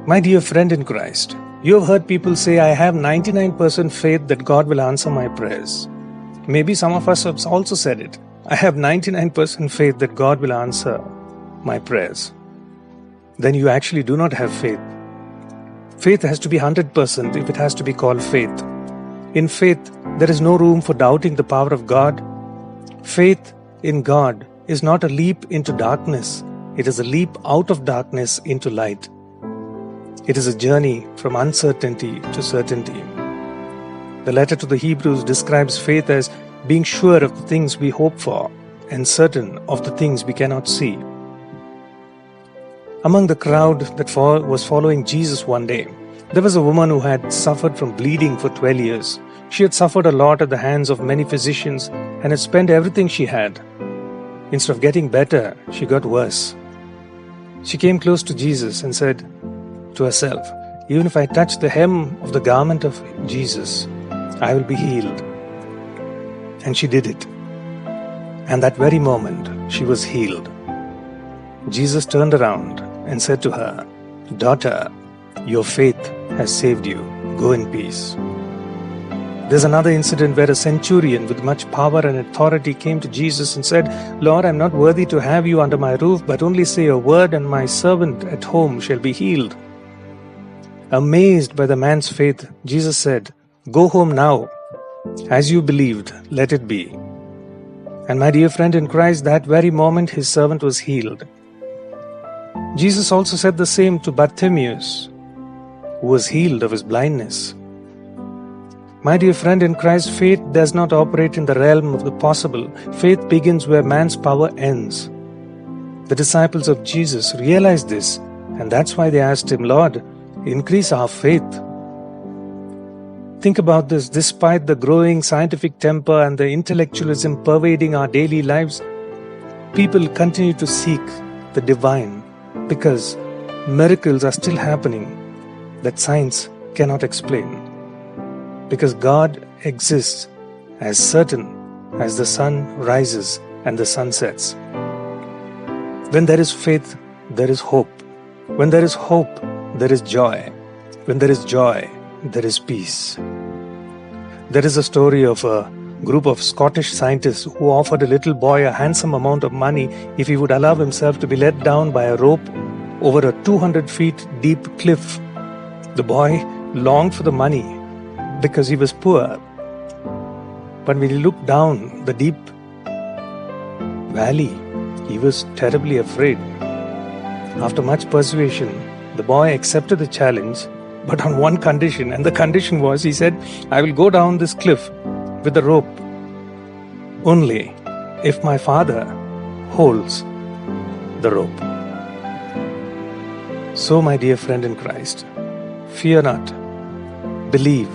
My dear friend in Christ, you have heard people say, I have 99% faith that God will answer my prayers. Maybe some of us have also said it. I have 99% faith that God will answer my prayers. Then you actually do not have faith. Faith has to be 100% if it has to be called faith. In faith, there is no room for doubting the power of God. Faith in God is not a leap into darkness. It is a leap out of darkness into light. It is a journey from uncertainty to certainty. The letter to the Hebrews describes faith as being sure of the things we hope for and certain of the things we cannot see. Among the crowd that was following Jesus one day, there was a woman who had suffered from bleeding for 12 years. She had suffered a lot at the hands of many physicians and had spent everything she had. Instead of getting better, she got worse. She came close to Jesus and said to herself, even if I touch the hem of the garment of Jesus, I will be healed. And she did it. And that very moment, she was healed. Jesus turned around and said to her, Daughter, your faith has saved you. Go in peace. There's another incident where a centurion with much power and authority came to Jesus and said, Lord, I'm not worthy to have you under my roof, but only say a word and my servant at home shall be healed. Amazed by the man's faith, Jesus said, Go home now. As you believed, let it be. And my dear friend in Christ, that very moment his servant was healed. Jesus also said the same to Bartimaeus, who was healed of his blindness. My dear friend in Christ, faith does not operate in the realm of the possible. Faith begins where man's power ends. The disciples of Jesus realized this, and that's why they asked him, Lord, increase our faith. Think about this. Despite the growing scientific temper and the intellectualism pervading our daily lives, people continue to seek the divine because miracles are still happening that science cannot explain. Because God exists as certain as the sun rises and the sun sets. When there is faith, there is hope. When there is hope, there is joy. When there is joy, there is peace. There is a story of a group of Scottish scientists who offered a little boy a handsome amount of money if he would allow himself to be let down by a rope over a 200 feet deep cliff. The boy longed for the money because he was poor. But when he looked down the deep valley, he was terribly afraid. After much persuasion, the boy accepted the challenge, but on one condition, and the condition was, he said, I will go down this cliff with the rope only if my father holds the rope. So, my dear friend in Christ, fear not. Believe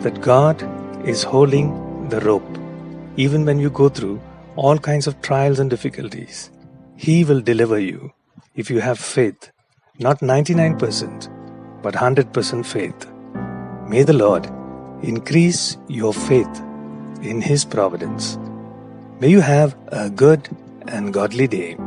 that God is holding the rope. Even when you go through all kinds of trials and difficulties, He will deliver you if you have faith. Not 99%, but 100% faith. May the Lord increase your faith in His providence. May you have a good and godly day.